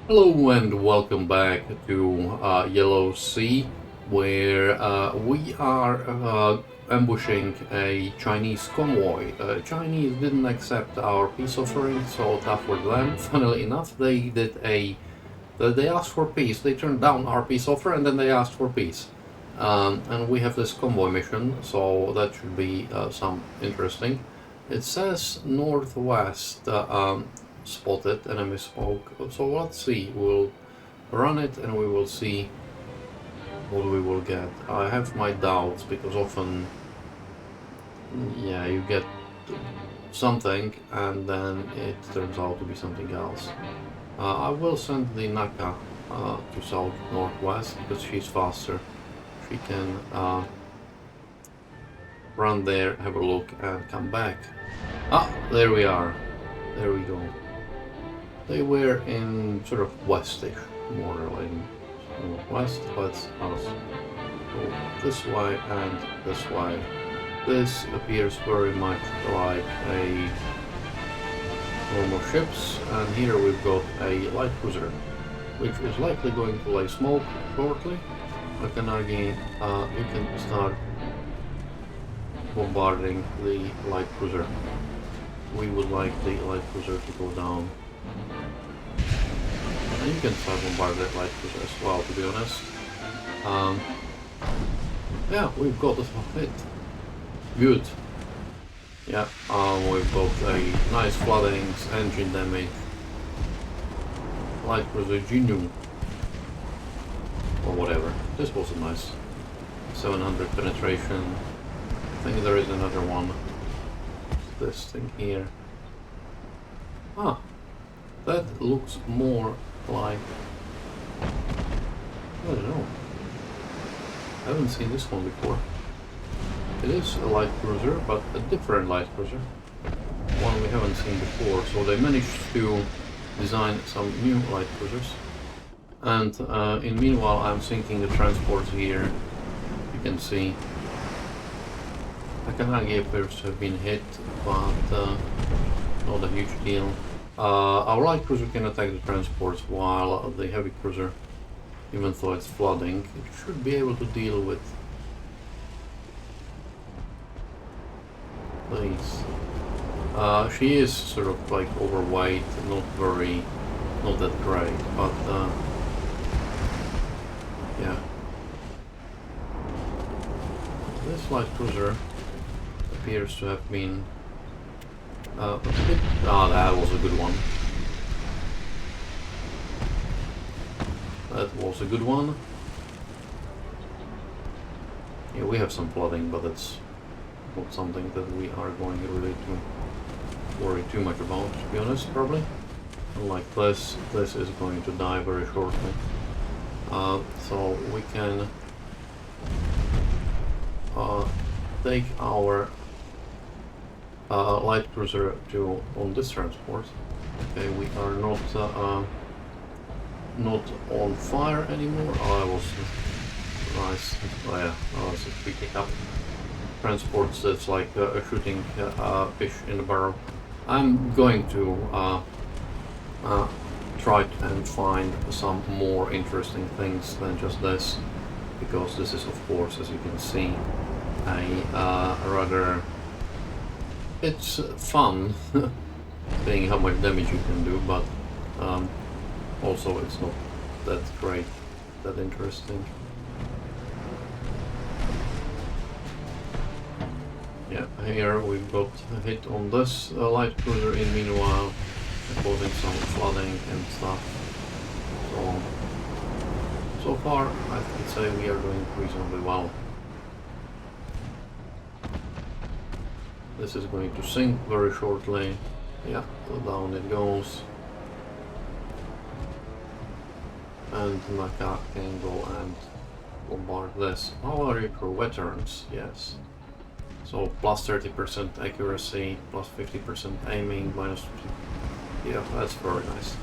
Hello and welcome back to Yellow Sea, where we are ambushing a Chinese convoy. Chinese didn't accept our peace offering, so tough for them. Funnily enough, they asked for peace. They turned down our peace offer, and then they asked for peace. And we have this convoy mission, so that should be some interesting. It says northwest. Spotted enemy smoke. So let's see. We'll run it and we will see what we will get. I have my doubts because often, yeah, you get something and then it turns out to be something else. I will send the Naka to south northwest because she's faster. She can run there, have a look, and come back. Ah, there we are. There we go. They were in sort of westish, more like northwest, but us. So this way and this way. This appears very much like a normal ships, and here we've got a light cruiser, which is likely going to lay smoke shortly. Akanagi, you can start bombarding the light cruiser. We would like the light cruiser to go down. And you can start bombarding that light cruiser as well, to be honest. Yeah, we've got a hit. Good. Yeah, we've got a nice floodings, engine damage. Light cruiser Genu. Or whatever. This was a nice 700 penetration. I think there is another one. This thing here. Ah, that looks more like, I don't know. I haven't seen this one before. It is a light cruiser, but a different light cruiser. One we haven't seen before. So they managed to design some new light cruisers. And in meanwhile, I'm sinking the transports here. You can see Akanagi appears to have been hit, but not a huge deal. Our light cruiser can attack the transports while the heavy cruiser, even though it's flooding, it should be able to deal with these. She is sort of like overweight, not that great, but yeah. This light cruiser appears to have been a bit... Ah, that was a good one. That was a good one. Yeah, we have some flooding, but that's not something that we are going really to worry too much about, to be honest, probably. Unlike this is going to die very shortly. So we can take our light cruiser to on this transport. Okay, we are not on fire anymore. Oh, that was nice. Oh yeah, that was a picking up. Transports that's like shooting fish in a barrel. I'm going to try and find some more interesting things than just this, because this is, of course, as you can see, a rather... It's fun, seeing how much damage you can do, but also it's not that great, that interesting. Yeah, here we've got a hit on this light cruiser in meanwhile, causing some flooding and stuff. So far I can say we are doing reasonably well. This is going to sink very shortly. Yeah, so down it goes. And Naka can go and bombard this. How are you for veterans? Yes. So plus 30% accuracy, plus 50% aiming, minus 50. Yeah, that's very nice.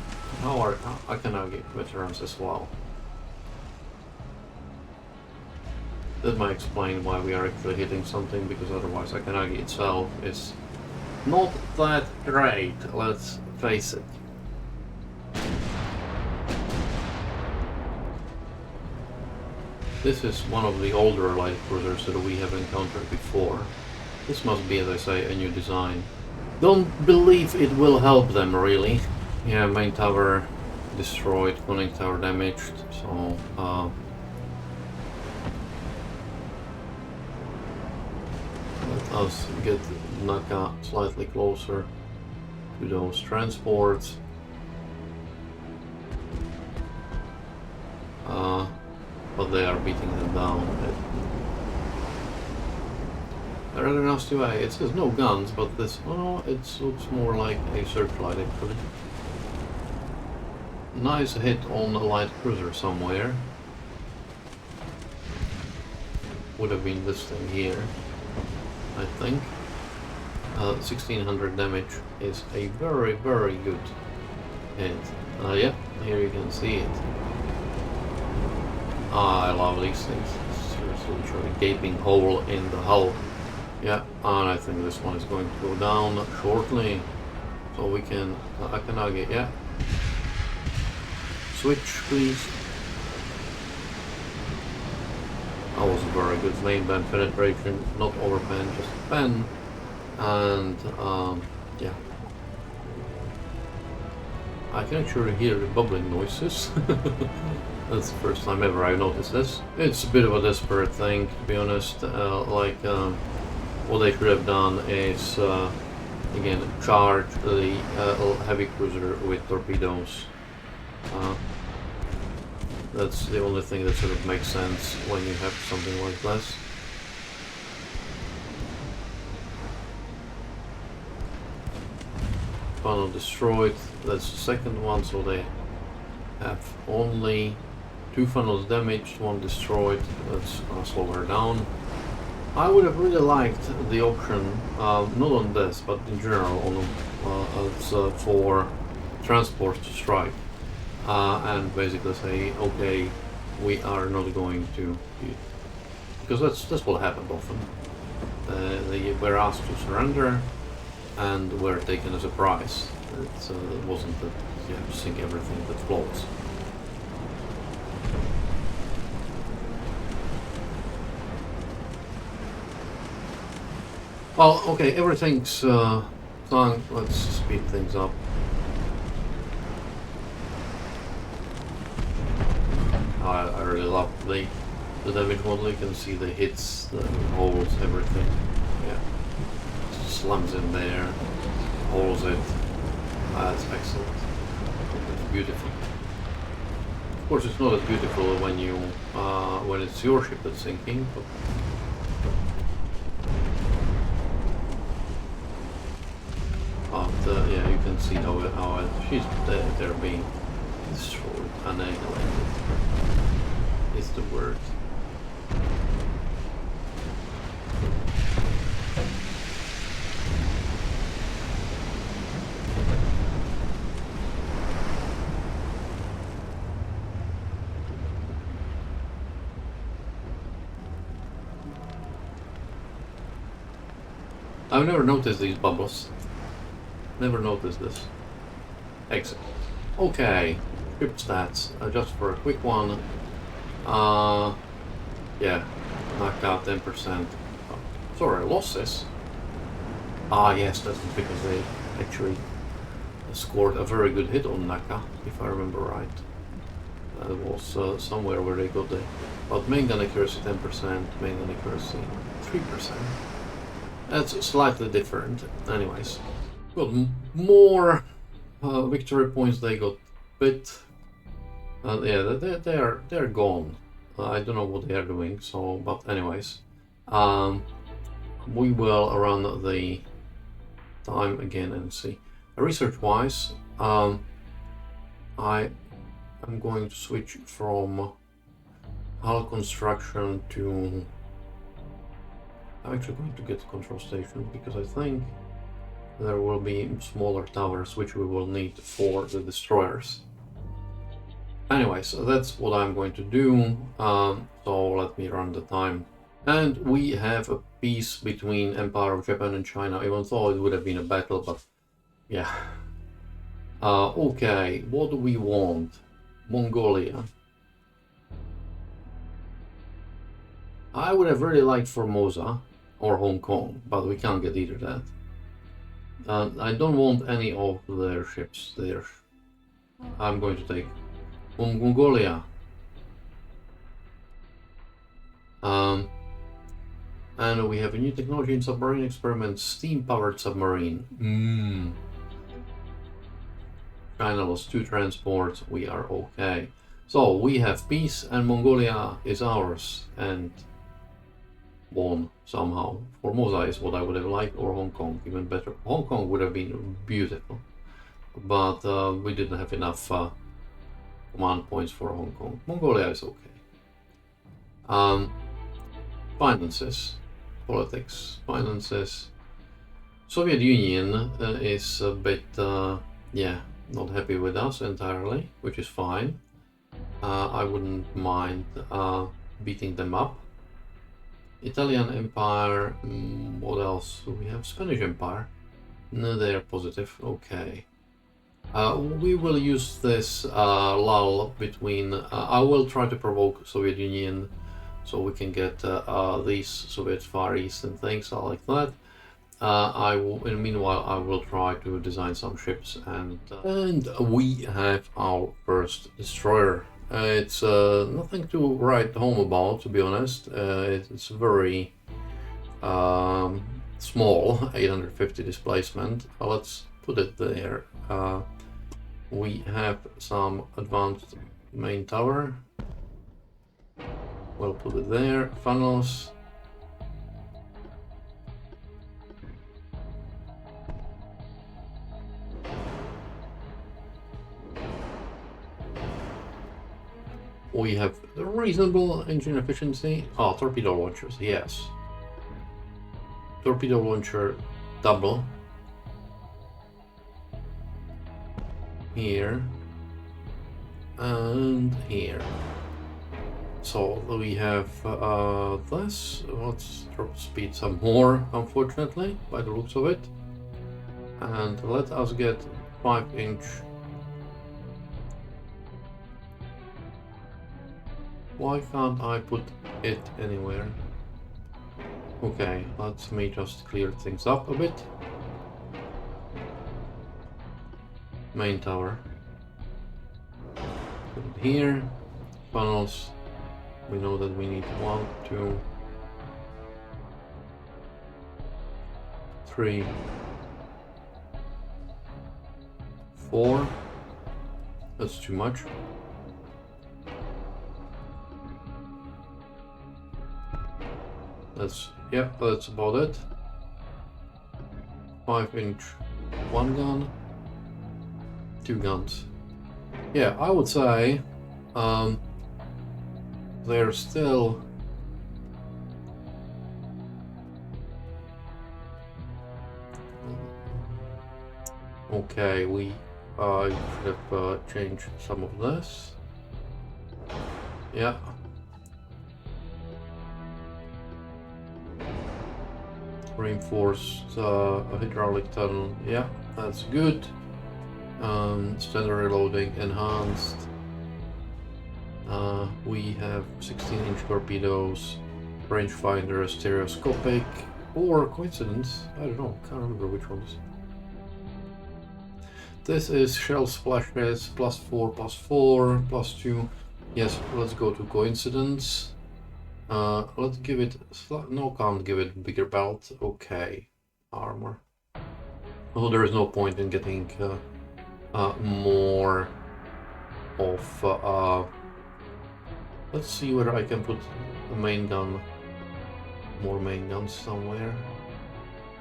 I can now get veterans as well. That might explain why we are actually hitting something, because otherwise Akanagi itself is not that great, let's face it. This is one of the older light cruisers that we have encountered before. This must be, as I say, a new design. Don't believe it will help them, really. Yeah, main tower destroyed, conning tower damaged, so... let us get Naka slightly closer to those transports. But they are beating them down. A rather nasty way. It says no guns, but this... oh, it looks more like a searchlight actually. Nice hit on a light cruiser somewhere. Would have been this thing here, I think. 1600 damage is a very, very good hit. Yeah, here you can see it. I love these things. Seriously, a gaping hole in the hull. Yeah, and I think this one is going to go down shortly. So we can... I can now get... yeah. Switch, please. That was very good main band penetration, not overpen, just pen. And yeah, I can actually hear the bubbling noises. That's the first time ever I noticed this. It's a bit of a desperate thing, to be honest. What they should have done is again charge the heavy cruiser with torpedoes. That's the only thing that sort of makes sense when you have something like this. Funnel destroyed, that's the second one, so they have only 2 funnels damaged, 1 destroyed. Let's slow her down. I would have really liked the option, not on this, but in general, on for transport to strike. And basically say, okay, we are not going to, because that's what happened often. They were asked to surrender and were taken as a prize. It wasn't that you have to sink everything that floats. Well, okay, everything's sunk. Let's speed things up. I really love the damage model. You can see the hits, the holes, everything. Yeah, slams in there, holds it. That's excellent. It's beautiful. Of course, it's not as beautiful when you when it's your ship that's sinking. But yeah, you can see how she's they're being destroyed, annihilated. Is the word. I've never noticed these bubbles. Never noticed this. Exit. Okay, script stats. Just for a quick one. Yeah, knocked out 10%. Oh, sorry, losses. Ah, yes, that's because they actually scored a very good hit on Naka, if I remember right. That was somewhere where they got the... But main gun accuracy 10%, main gun accuracy 3%. That's slightly different. Anyways, got more victory points. They got bit. Yeah, they're gone. I don't know what they are doing. So, but anyways, we will run the time again and see. Research-wise, I am going to switch from hull construction to... I'm actually going to get control stations because I think there will be smaller towers which we will need for the destroyers. Anyway, so that's what I'm going to do. So let me run the time. And we have a peace between Empire of Japan and China, even though it would have been a battle, but yeah. Okay, what do we want? Mongolia. I would have really liked Formosa or Hong Kong, but we can't get either that. I don't want any of their ships there. I'm going to take Mongolia. And we have a new technology in submarine experiment, steam-powered submarine. China lost 2 transports, we are okay. So we have peace and Mongolia is ours and won somehow. Formosa is what I would have liked, or Hong Kong, even better. Hong Kong would have been beautiful, but we didn't have enough command points for Hong Kong. Mongolia is okay. Finances, politics, finances. Soviet Union is a bit, not happy with us entirely, which is fine. I wouldn't mind beating them up. Italian Empire, what else do we have? Spanish Empire, no, they are positive, okay. We will use this lull between, I will try to provoke Soviet Union so we can get these Soviet Far East and things like that. Meanwhile, I will try to design some ships, and we have our first destroyer. It's nothing to write home about, to be honest. It's very small, 850 displacement. Let's put it there. We have some advanced main tower. We'll put it there. Funnels. We have reasonable engine efficiency. Oh, torpedo launchers, yes. Torpedo launcher double. Here. And here. So we have this. Let's drop speed some more, unfortunately, by the looks of it. And let us get 5-inch. Why can't I put it anywhere? Okay, let me just clear things up a bit. Main tower. Put it here. Funnels. We know that we need 1, 2, 3, 4. That's too much. That's about it. 5-inch, 1 gun, 2 guns. Yeah, I would say they're still okay. We should have changed some of this. Yeah. Reinforced hydraulic tunnel. Yeah, that's good. Standard reloading enhanced. We have 16-inch torpedoes, rangefinder, stereoscopic, or coincidence. I don't know. Can't remember which ones. This is shell splashes +4, +4, +2. Yes, let's go to coincidence. Let's give it, no, can't give it bigger belt. Okay, armor. Oh, there is no point in getting more of, let's see whether I can put a main gun, more main guns somewhere.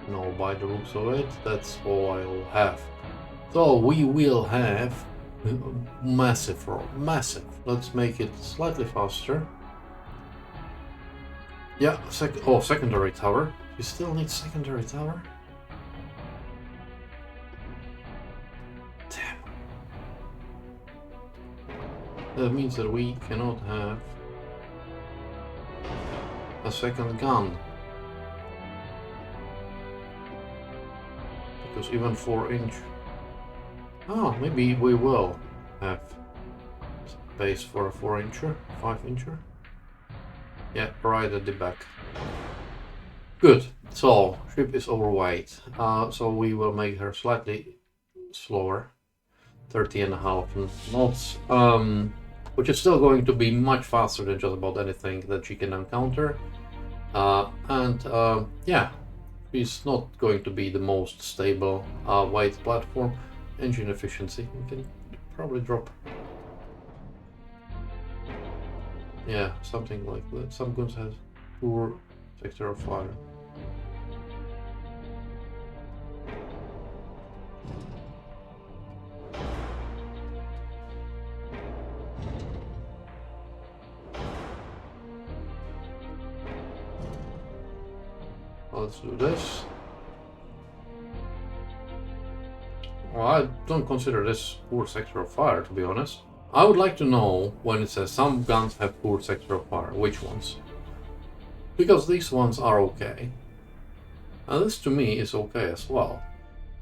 No, by the looks of it, that's all I'll have. So we will have massive roll, massive. Let's make it slightly faster. Yeah, secondary tower. You still need secondary tower? Damn. That means that we cannot have a second gun. Because even 4-inch... Oh, maybe we will have space for a 4-incher, 5-incher. Yeah, right at the back. Good. So, ship is overweight. So we will make her slightly slower. 30.5 knots. Which is still going to be much faster than just about anything that she can encounter. Yeah, she's not going to be the most stable weight platform. Engine efficiency, we can probably drop. Yeah, something like that. Some guns have poor sector of fire. Let's do this. Well, I don't consider this poor sector of fire, to be honest. I would like to know when it says some guns have poor sector of fire, which ones? Because these ones are okay. And this to me is okay as well.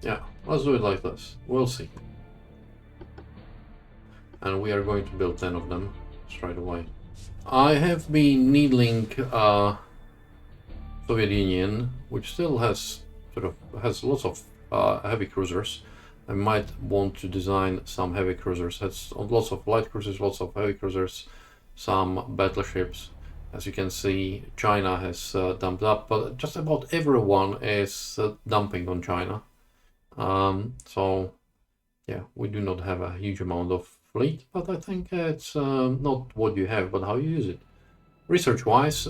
Yeah, let's do it like this. We'll see. And we are going to build 10 of them straight away. I have been needling Soviet Union, which still has lots of heavy cruisers. I might want to design some heavy cruisers. Has lots of light cruisers, lots of heavy cruisers, some battleships. As you can see, China has dumped up, but just about everyone is dumping on China. So, yeah, we do not have a huge amount of fleet, but I think it's not what you have, but how you use it. Research-wise,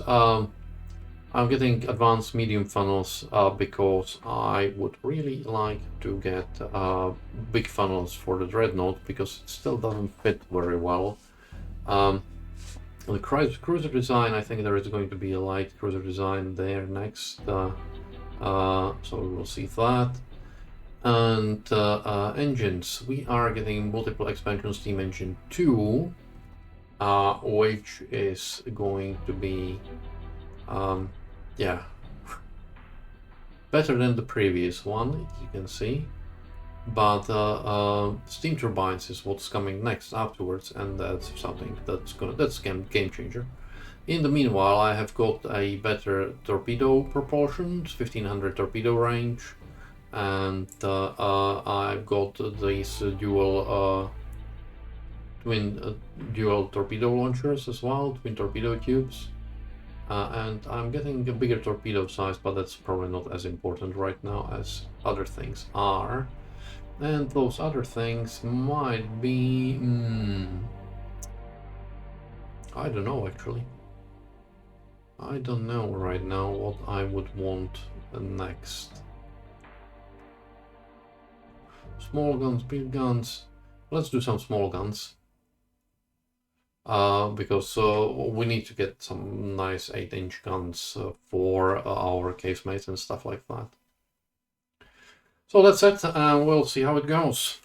I'm getting advanced medium funnels because I would really like to get big funnels for the Dreadnought because it still doesn't fit very well. The cruiser design, I think there is going to be a light cruiser design there next, so we will see that. And engines, we are getting multiple expansion steam engine 2, which is going to be yeah, better than the previous one, as you can see. But steam turbines is what's coming next afterwards, and that's something that's game changer. In the meanwhile, I have got a better torpedo propulsion, 1500 torpedo range, and I've got these dual torpedo launchers as well, twin torpedo tubes. And I'm getting a bigger torpedo size, but that's probably not as important right now as other things are. And those other things might be... I don't know, actually. I don't know right now what I would want next. Small guns, big guns. Let's do some small guns. Because we need to get some nice 8-inch guns for our casemates and stuff like that. So that's it, and we'll see how it goes.